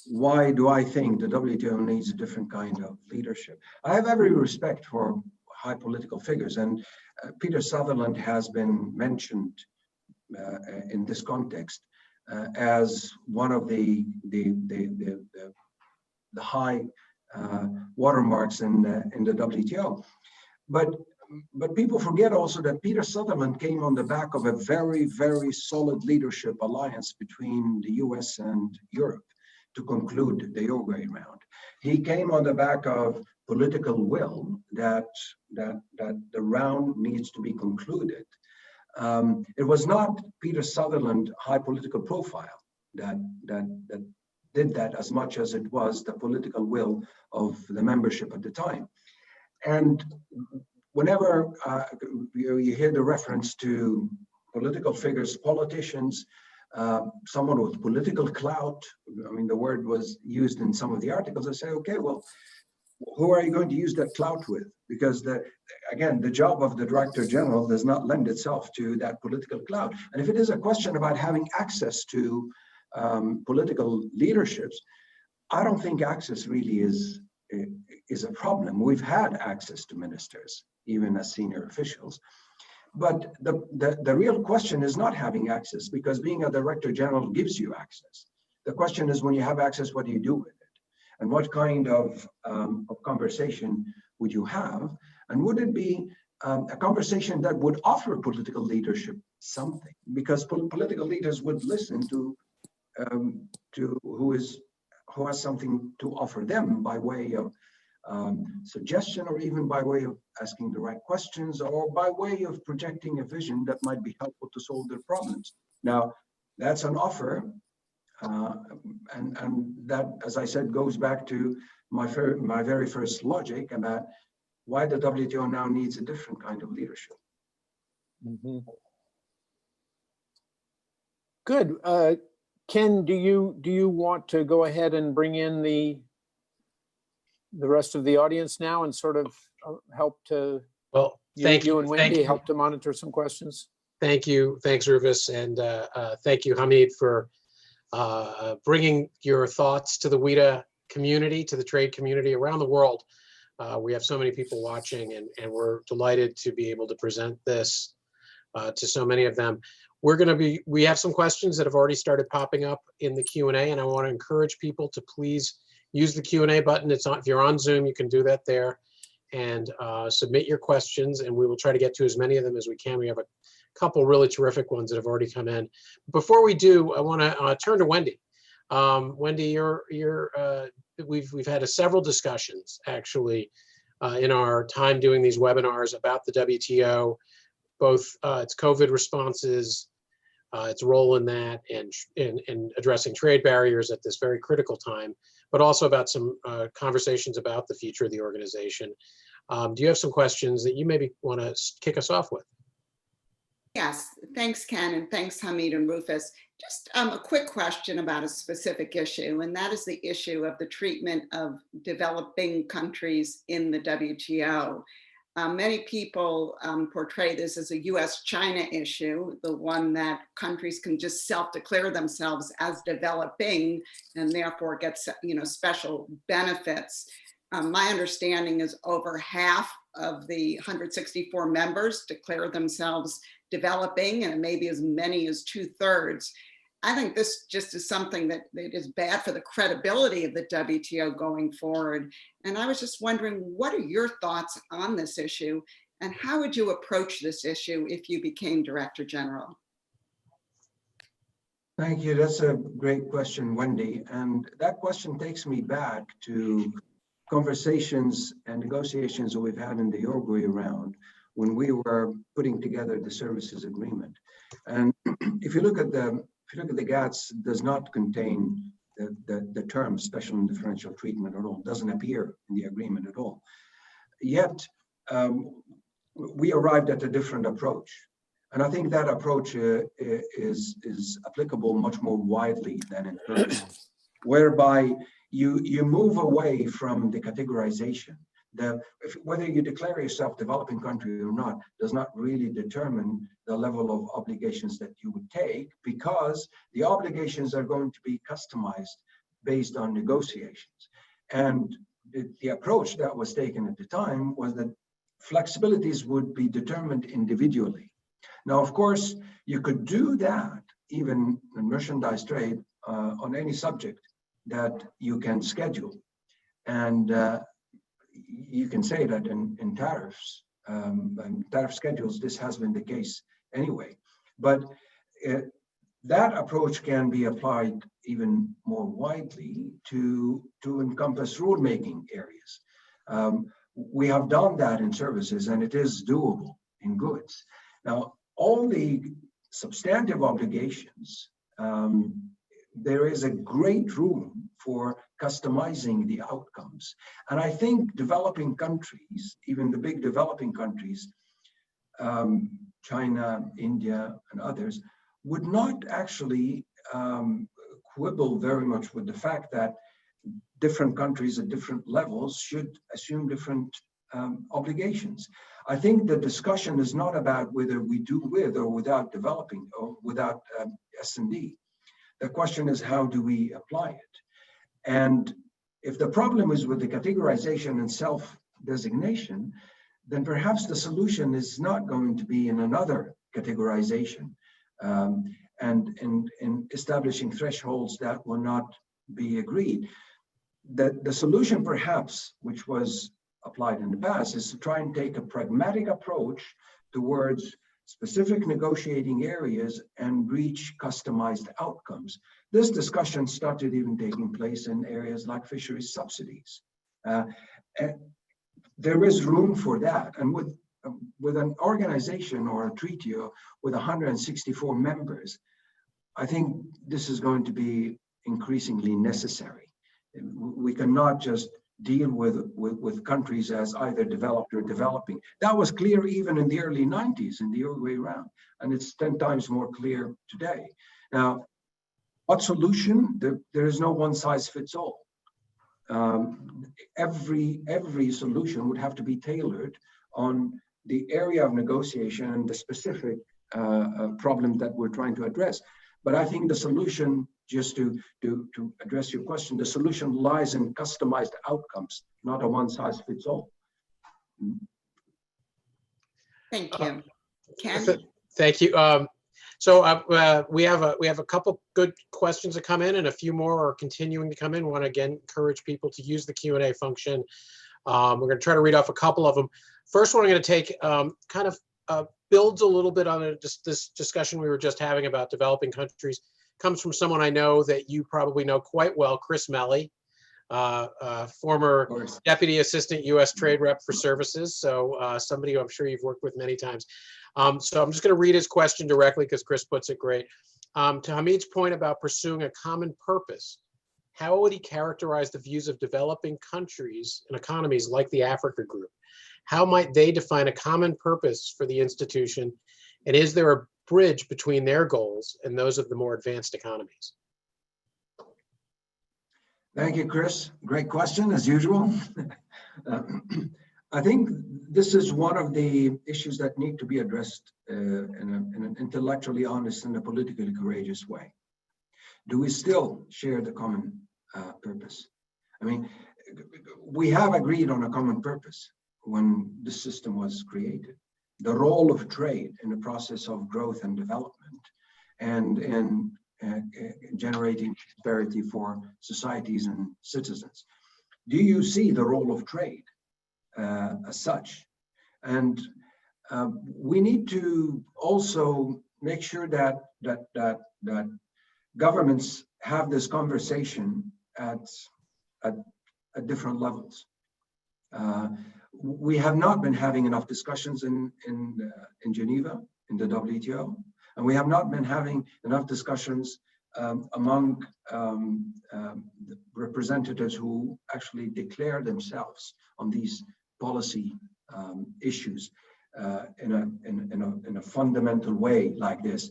why do I think the WTO needs a different kind of leadership. I have every respect for high political figures, and Peter Sutherland has been mentioned in this context as one of the high watermarks in the WTO. But people forget also that Peter Sutherland came on the back of a very, very solid leadership alliance between the US and Europe to conclude the Uruguay round. He came on the back of political will that the round needs to be concluded. It was not Peter Sutherland high political profile that did that as much as it was the political will of the membership at the time. And whenever you hear the reference to political figures, politicians, someone with political clout, I mean, the word was used in some of the articles, I say, okay, well, who are you going to use that clout with? Because again, the job of the Director General does not lend itself to that political clout. And if it is a question about having access to political leaderships, I don't think access really is a problem. We've had access to ministers, even as senior officials. But the real question is not having access, because being a Director General gives you access. The question is, when you have access, what do you do with it? And what kind of conversation would you have? And would it be a conversation that would offer political leadership something? Because political leaders would listen to who has something to offer them by way of suggestion, or even by way of asking the right questions, or by way of projecting a vision that might be helpful to solve their problems. Now, that's an offer, and that, as I said, goes back to my very first logic about why the WTO now needs a different kind of leadership. Mm-hmm. Good. Ken, do you want to go ahead and bring in the rest of the audience now and sort of help to, Well, thank you. and Wendy help to monitor some questions? Thank you. Thanks, Rufus. And thank you, Hamid, for bringing your thoughts to the WIDA community, to the trade community around the world. We have so many people watching, and we're delighted to be able to present this to so many of them. We have some questions that have already started popping up in the Q&A, and I want to encourage people to please use the Q&A button. It's on, if you're on Zoom, you can do that there, and submit your questions, and we will try to get to as many of them as we can. We have a couple really terrific ones that have already come in. Before we do, I want to turn to Wendy. Wendy, we've had several discussions actually in our time doing these webinars about the WTO, both its COVID responses, its role in that, and addressing trade barriers at this very critical time, but also about some conversations about the future of the organization. Do you have some questions that you maybe want to kick us off with? Yes, thanks, Ken, and thanks, Hamid and Rufus. Just a quick question about a specific issue, and that is the issue of the treatment of developing countries in the WTO. Many people portray this as a US-China issue, the one that countries can just self-declare themselves as developing and therefore get special benefits. My understanding is over half of the 164 members declare themselves developing, and maybe as many as 2/3. I think this just is something that is bad for the credibility of the WTO going forward. And I was just wondering, what are your thoughts on this issue, and how would you approach this issue if you became Director General? Thank you. That's a great question, Wendy. And that question takes me back to conversations and negotiations that we've had in the Uruguay round when we were putting together the services agreement. And if you look at the GATS, does not contain the term special and differential treatment at all. It doesn't appear in the agreement at all. Yet we arrived at a different approach. And I think that approach is applicable much more widely than in hers, whereby you move away from the categorization. Whether you declare yourself developing country or not does not really determine the level of obligations that you would take, because the obligations are going to be customized based on negotiations. And the approach that was taken at the time was that flexibilities would be determined individually. Now, of course, you could do that even in merchandise trade on any subject that you can schedule. And you can say that in tariffs and tariff schedules, this has been the case anyway. But that approach can be applied even more widely to encompass rulemaking areas. We have done that in services, and it is doable in goods. Now, all the substantive obligations, there is a great room for customizing the outcomes. And I think developing countries, even the big developing countries, China, India, and others, would not actually quibble very much with the fact that different countries at different levels should assume different obligations. I think the discussion is not about whether we do with or without developing or without S&D. The question is, how do we apply it? And if the problem is with the categorization and self-designation, then perhaps the solution is not going to be in another categorization and in establishing thresholds that will not be agreed. The solution perhaps, which was applied in the past, is to try and take a pragmatic approach towards specific negotiating areas and reach customized outcomes. This discussion started even taking place in areas like fisheries subsidies. There is room for that. And with an organization or a treaty with 164 members, I think this is going to be increasingly necessary. We cannot just deal with countries as either developed or developing. That was clear even in the early 90s in the Uruguay round, and it's 10 times more clear today. Now, what solution? There is no one size fits all. Every solution would have to be tailored on the area of negotiation and the specific problem that we're trying to address. But I think the solution, just to address your question, the solution lies in customized outcomes, not a one size fits all. Thank you. Ken? Thank you. So we have a couple good questions that come in, and a few more are continuing to come in. We want to again encourage people to use the Q&A function. We're going to try to read off a couple of them. First one I'm going to take kind of builds a little bit on this discussion we were just having about developing countries. Comes from someone I know that you probably know quite well, Chris Melly, former Deputy Assistant U.S. Trade Rep for Services. So somebody who I'm sure you've worked with many times. So I'm just going to read his question directly because Chris puts it great. To Hamid's point about pursuing a common purpose, how would he characterize the views of developing countries and economies like the Africa Group? How might they define a common purpose for the institution? And is there a bridge between their goals and those of the more advanced economies? Thank you, Chris. Great question, as usual. I think this is one of the issues that need to be addressed in an intellectually honest and a politically courageous way. Do we still share the common purpose? I mean, we have agreed on a common purpose when the system was created. The role of trade in the process of growth and development and in generating prosperity for societies and citizens. Do you see the role of trade as such? And we need to also make sure that governments have this conversation at different levels. We have not been having enough discussions in Geneva, in the WTO, and we have not been having enough discussions among the representatives who actually declare themselves on these policy issues in a fundamental way like this.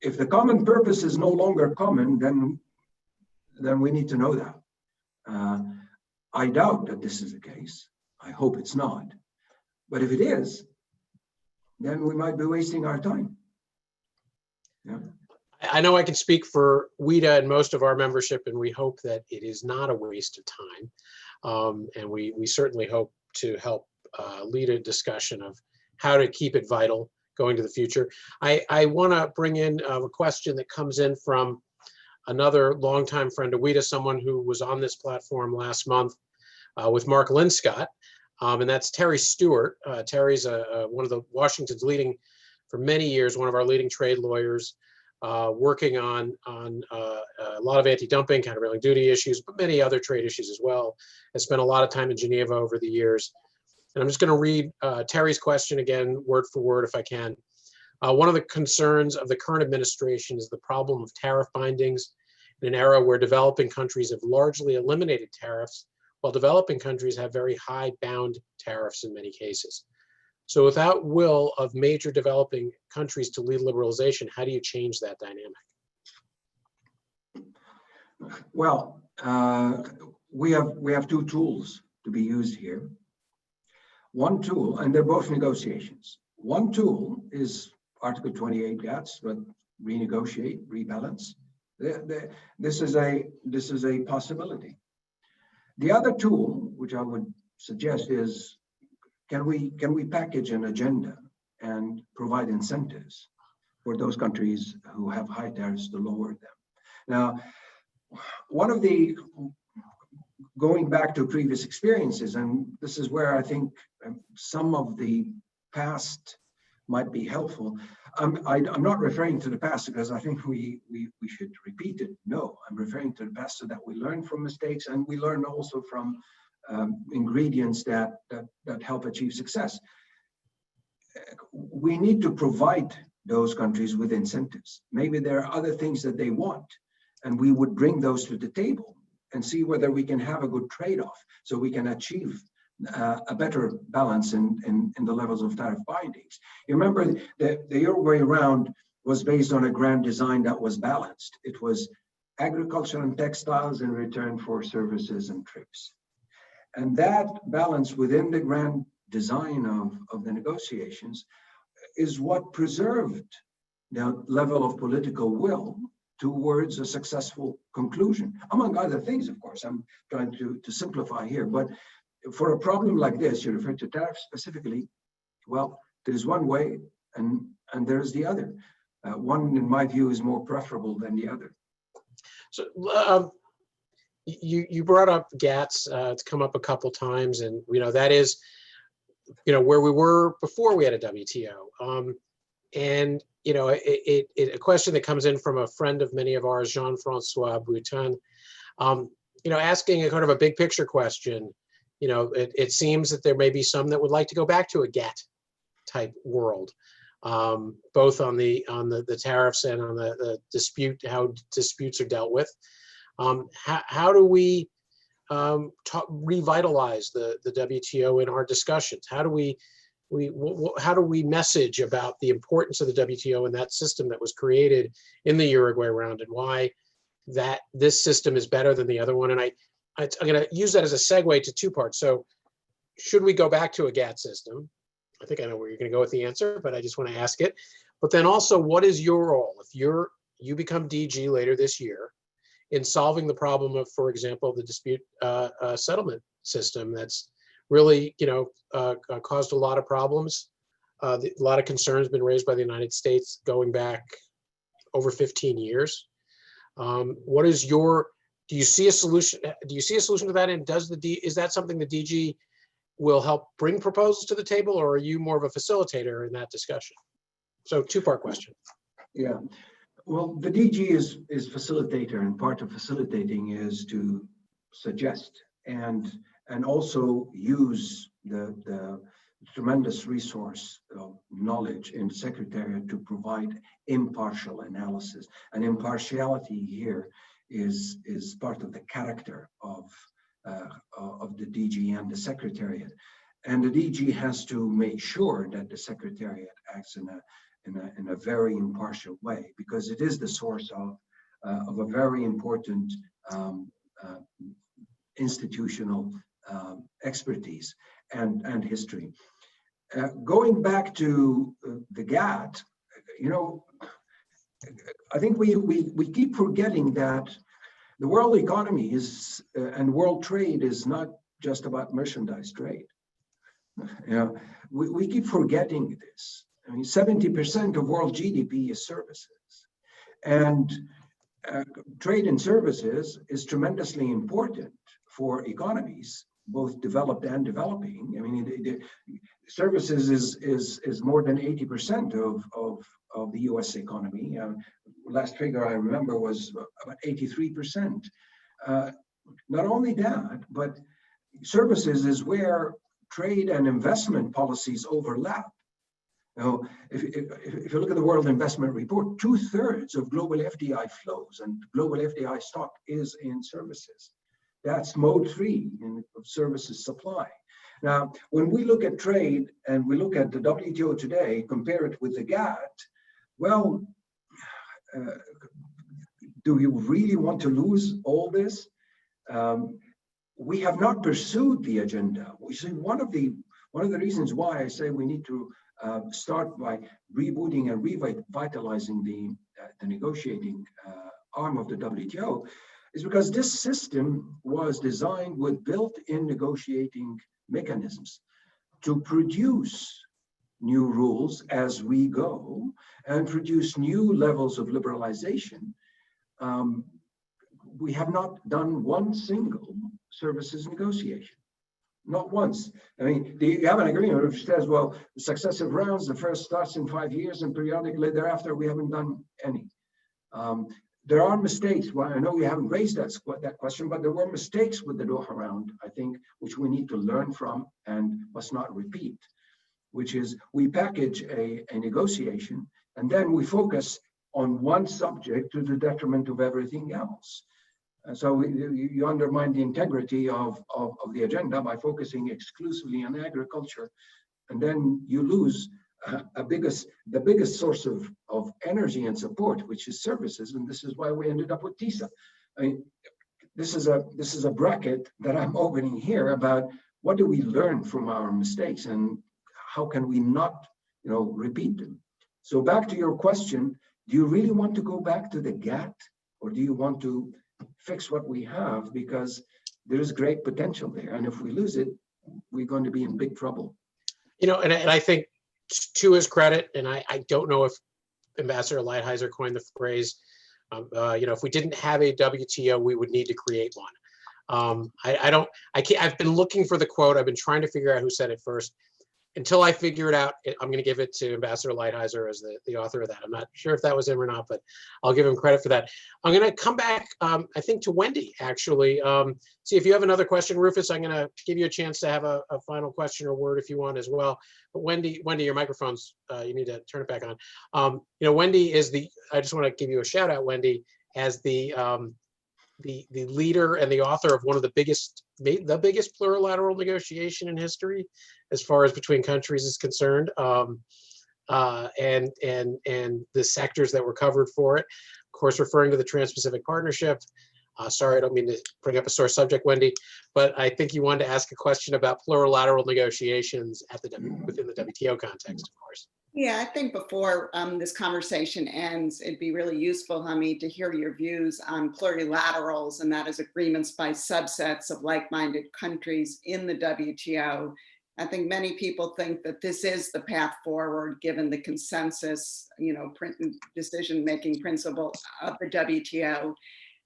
If the common purpose is no longer common, then we need to know that. I doubt that this is the case. I hope it's not. But if it is, then we might be wasting our time. Yeah. I know I can speak for WIDA and most of our membership, and we hope that it is not a waste of time. And we certainly hope to help lead a discussion of how to keep it vital going to the future. I want to bring in a question that comes in from another longtime friend of WIDA, someone who was on this platform last month with Mark Linscott, and that's Terry Stewart. Terry's one of the Washington's leading, for many years, one of our leading trade lawyers, working on a lot of anti-dumping, countervailing duty issues, but many other trade issues as well. Has spent a lot of time in Geneva over the years. And I'm just going to read Terry's question again, word for word, if I can. One of the concerns of the current administration is the problem of tariff bindings in an era where developing countries have largely eliminated tariffs, while developing countries have very high bound tariffs in many cases. So without will of major developing countries to lead liberalization, how do you change that dynamic? Well, we have two tools to be used here. One tool, and they're both negotiations. One tool is Article 28 GATS, but renegotiate, rebalance. This is a possibility. The other tool, which I would suggest, is can we package an agenda and provide incentives for those countries who have high tariffs to lower them? Now, one of the going back to previous experiences, and this is where I think some of the past might be helpful. I'm not referring to the past because I think we should repeat it. No, I'm referring to the past so that we learn from mistakes, and we learn also from ingredients that help achieve success. We need to provide those countries with incentives. Maybe there are other things that they want, and we would bring those to the table and see whether we can have a good trade-off so we can achieve a better balance in the levels of tariff bindings. You remember the Uruguay round was based on a grand design that was balanced. It was agriculture and textiles in return for services and trips. And that balance within the grand design of the negotiations is what preserved the level of political will towards a successful conclusion, among other things, of course. I'm trying to simplify here, but for a problem like this, you refer to tariffs specifically, well, there is one way and there is the other. One, in my view, is more preferable than the other. So you brought up GATS. It's come up a couple times, and that is where we were before we had a WTO. And a question that comes in from a friend of many of ours, Jean-Francois Boutin, asking a kind of a big picture question. It seems that there may be some that would like to go back to a GATT type world, both on the tariffs and on the dispute, how disputes are dealt with. How do we revitalize the WTO in our discussions? How do we message about the importance of the WTO and that system that was created in the Uruguay round, and why that this system is better than the other one? And I'm going to use that as a segue to two parts. So should we go back to a GATT system? I think I know where you're going to go with the answer, but I just want to ask it. But then also, what is your role if you become DG later this year in solving the problem of, for example, the dispute settlement system that's really, caused a lot of problems. A lot of concerns been raised by the United States going back over 15 years. What is do you see a solution? Do you see a solution to that? And is that something the DG will help bring proposals to the table, or are you more of a facilitator in that discussion? So two-part question. Yeah. Well, the DG is facilitator, and part of facilitating is to suggest and also use the tremendous resource of knowledge in the Secretariat to provide impartial analysis. And impartiality here is part of the character of the DG and the Secretariat. And the DG has to make sure that the Secretariat acts in a very impartial way, because it is the source of a very important institutional expertise and history. Going back to the GATT, I think we keep forgetting that the world economy and world trade is not just about merchandise trade. We keep forgetting this. I mean, 70% of world GDP is services, and trade in services is tremendously important for economies, both developed and developing. I mean, services is more than 80% of the U.S. economy. Last figure I remember was about 83%. Not only that, but services is where trade and investment policies overlap. If you look at the World Investment Report, 2/3 of global FDI flows and global FDI stock is in services. That's mode 3 of services supply. Now, when we look at trade and we look at the WTO today, compare it with the GATT, well, do we really want to lose all this? We have not pursued the agenda. We see one of the reasons why I say we need to start by rebooting and revitalizing the negotiating arm of the WTO is because this system was designed with built-in negotiating mechanisms to produce new rules as we go and produce new levels of liberalization we have not done one single services negotiation. Not once. I mean, you have an agreement which says, well, successive rounds, the first starts in 5 years, and periodically thereafter, we haven't done any. There are mistakes. Well, I know we haven't raised that question, but there were mistakes with the Doha round, I think, which we need to learn from and must not repeat, which is we package a negotiation and then we focus on one subject to the detriment of everything else. So you undermine the integrity of the agenda by focusing exclusively on agriculture, and then you lose the biggest source of energy and support, which is services, and this is why we ended up with TISA. I mean, this is a bracket that I'm opening here about what do we learn from our mistakes and how can we not, repeat them. So back to your question, do you really want to go back to the GATT, or do you want to fix what we have, because there is great potential there, and if we lose it, we're going to be in big trouble. And I think, to his credit, and I don't know if Ambassador Lighthizer coined the phrase, if we didn't have a WTO, we would need to create one. I've been looking for the quote. I've been trying to figure out who said it first. Until I figure it out, I'm going to give it to Ambassador Lighthizer as the author of that. I'm not sure if that was him or not, but I'll give him credit for that. I'm going to come back, I think, to Wendy, actually. See if you have another question, Rufus. I'm going to give you a chance to have a final question or word if you want as well. But Wendy, your microphone's, you need to turn it back on. Wendy is I just want to give you a shout out, Wendy, as the leader and the author of one of the biggest plurilateral negotiation in history, as far as between countries is concerned, and the sectors that were covered for it. Of course, referring to the Trans-Pacific Partnership. Sorry, I don't mean to bring up a sore subject, Wendy, but I think you wanted to ask a question about plurilateral negotiations within the WTO context, of course. Yeah, I think before this conversation ends, it'd be really useful, Hamid, to hear your views on plurilaterals, and that is agreements by subsets of like-minded countries in the WTO. I think many people think that this is the path forward, given the consensus, decision-making principle of the WTO.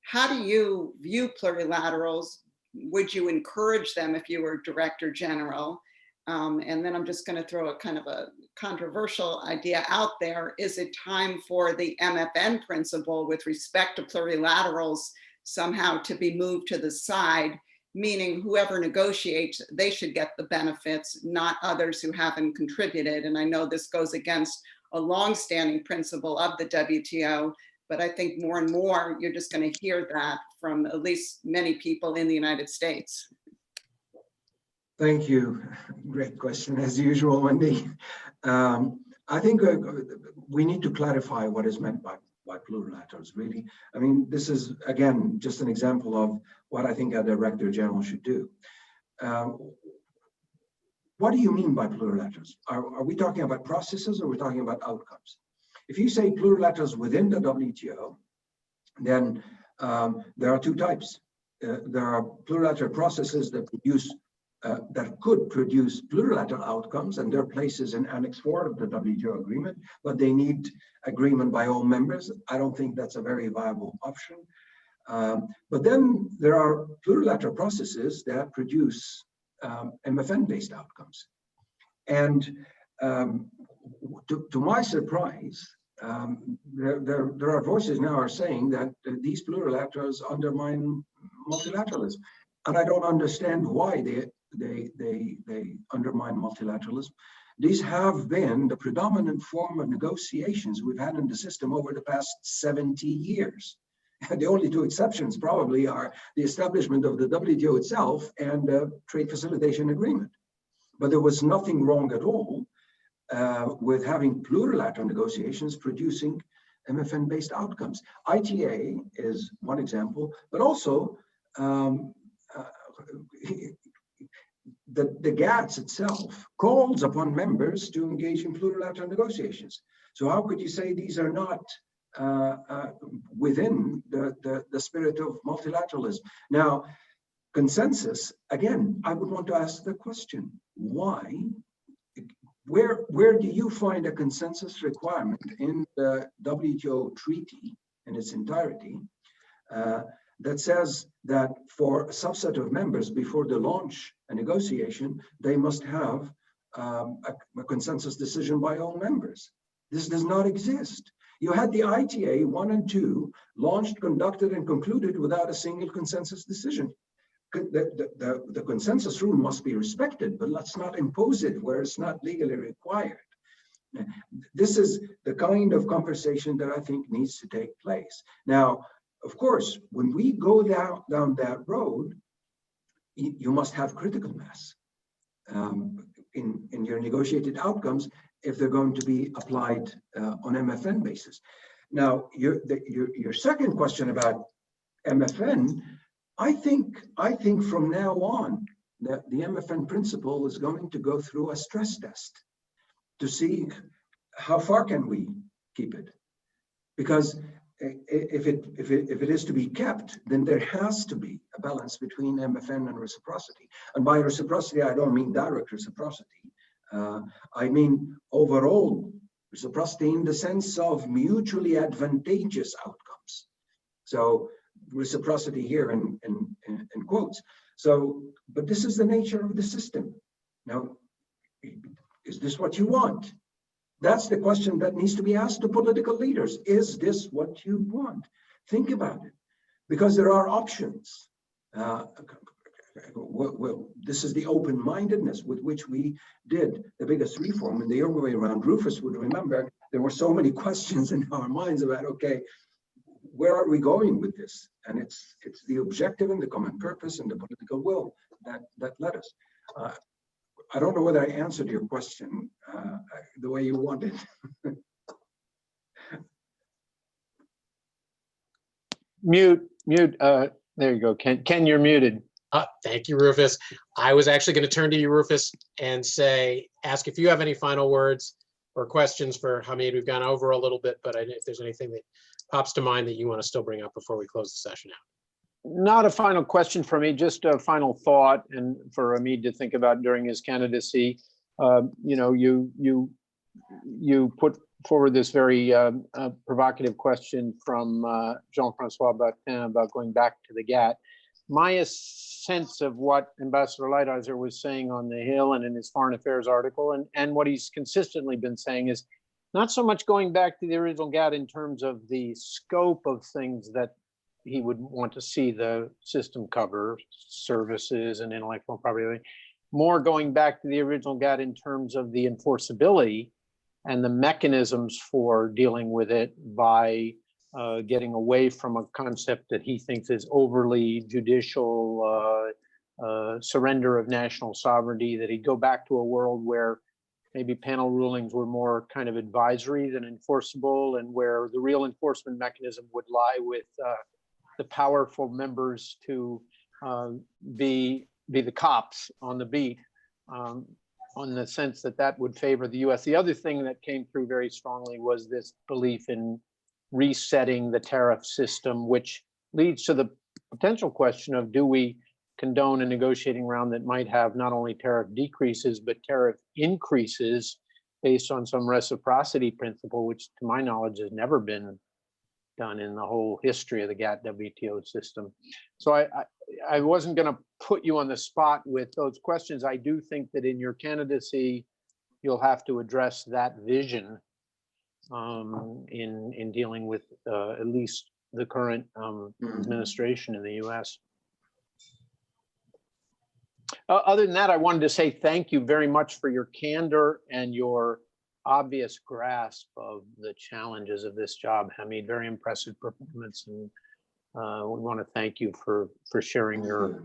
How do you view plurilaterals? Would you encourage them if you were Director General? And then I'm just going to throw a kind of a controversial idea out there. Is it time for the MFN principle with respect to plurilaterals somehow to be moved to the side, meaning whoever negotiates, they should get the benefits, not others who haven't contributed? And I know this goes against a longstanding principle of the WTO, but I think more and more you're just going to hear that from at least many people in the United States. Thank you. Great question, as usual, Wendy. I think we need to clarify what is meant by plurilaterals, really. I mean, this is, again, just an example of what I think a Director General should do. What do you mean by plurilaterals? Are we talking about processes, or are we talking about outcomes? If you say plurilaterals within the WTO, then there are two types. There are plurilateral processes that could produce plurilateral outcomes, and there are places in Annex 4 of the WTO agreement, but they need agreement by all members. I don't think that's a very viable option. But then there are plurilateral processes that produce MFN-based outcomes. And to my surprise, there are voices now are saying that these plurilaterals undermine multilateralism. And I don't understand why they undermine multilateralism. These have been the predominant form of negotiations we've had in the system over the past 70 years. The only two exceptions probably are the establishment of the WTO itself and the trade facilitation agreement. But there was nothing wrong at all with having plurilateral negotiations producing MFN-based outcomes. ITA is one example, but also the GATS itself calls upon members to engage in plurilateral negotiations. So how could you say these are not within the spirit of multilateralism? Now, consensus, again, I would want to ask the question, why? Where do you find a consensus requirement in the WTO treaty in its entirety that says that for a subset of members, before they launch a negotiation, they must have a consensus decision by all members. This does not exist. You had the ITA 1 and 2 launched, conducted, and concluded without a single consensus decision. The consensus rule must be respected, but let's not impose it where it's not legally required. This is the kind of conversation that I think needs to take place. Now, of course, when we go down that road, you must have critical mass in your negotiated outcomes if they're going to be applied on MFN basis. Now, your second question about MFN, I think from now on that the MFN principle is going to go through a stress test to see how far can we keep it, because if it is to be kept, then there has to be a balance between MFN and reciprocity. And by reciprocity, I don't mean direct reciprocity. I mean overall reciprocity in the sense of mutually advantageous outcomes. So reciprocity here in quotes. So, but this is the nature of the system. Now, is this what you want? That's the question that needs to be asked to political leaders. Is this what you want? Think about it, because there are options. Well, this is the open-mindedness with which we did the biggest reform in the Uruguay round. Rufus would remember there were so many questions in our minds about, okay, where are we going with this? And it's the objective and the common purpose and the political will that led us. I don't know whether I answered your question the way you wanted. Mute. There you go, Ken. Ken, you're muted. Thank you, Rufus. I was actually going to turn to you, Rufus, and ask if you have any final words or questions for Hamid. We've gone over a little bit, but if there's anything that pops to mind that you want to still bring up before we close the session out. Not a final question for me, just a final thought, and for Hamid to think about during his candidacy. You know, you put forward this very provocative question from Jean-Francois Bertin about going back to the GATT. My sense of what Ambassador Lighthizer was saying on the Hill and in his Foreign Affairs article, and what he's consistently been saying, is not so much going back to the original GATT in terms of the scope of things that he would want to see the system cover, services and intellectual property, more going back to the original GATT in terms of the enforceability and the mechanisms for dealing with it by getting away from a concept that he thinks is overly judicial surrender of national sovereignty, that he'd go back to a world where maybe panel rulings were more kind of advisory than enforceable, and where the real enforcement mechanism would lie with the powerful members to be the cops on the beat, on the sense that that would favor the US. The other thing that came through very strongly was this belief in resetting the tariff system, which leads to the potential question of, do we condone a negotiating round that might have not only tariff decreases, but tariff increases based on some reciprocity principle, which to my knowledge has never been done in the whole history of the GATT WTO system. So I wasn't going to put you on the spot with those questions. I do think that in your candidacy, you'll have to address that vision in dealing with at least the current administration in the US. Other than that, I wanted to say thank you very much for your candor and your obvious grasp of the challenges of this job, Hamid. Very impressive performance, and we want to thank you for sharing your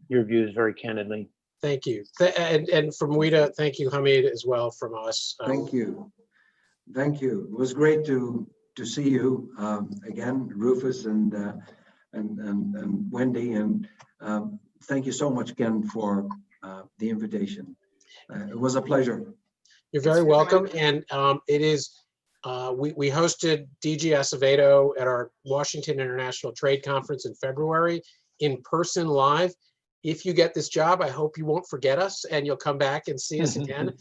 views very candidly. Thank you. And from WIDA, thank you, Hamid, as well from us. Thank you. Thank you. It was great to see you again, Rufus and Wendy, and thank you so much, Ken, for the invitation. It was a pleasure. You're very welcome. And it is, we hosted DG Acevedo at our Washington International Trade Conference in February, in person, live. If you get this job, I hope you won't forget us and you'll come back and see us again.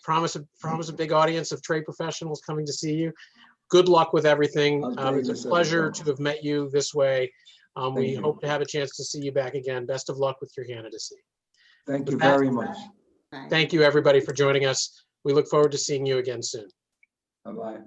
Promise a big audience of trade professionals coming to see you. Good luck with everything. It's a pleasure to have met you this way. We you. hope to have a chance to see you back again. Best of luck with your candidacy. Thank you With that, very much. Bye. Thank you, everybody, for joining us. We look forward to seeing you again soon. Bye-bye.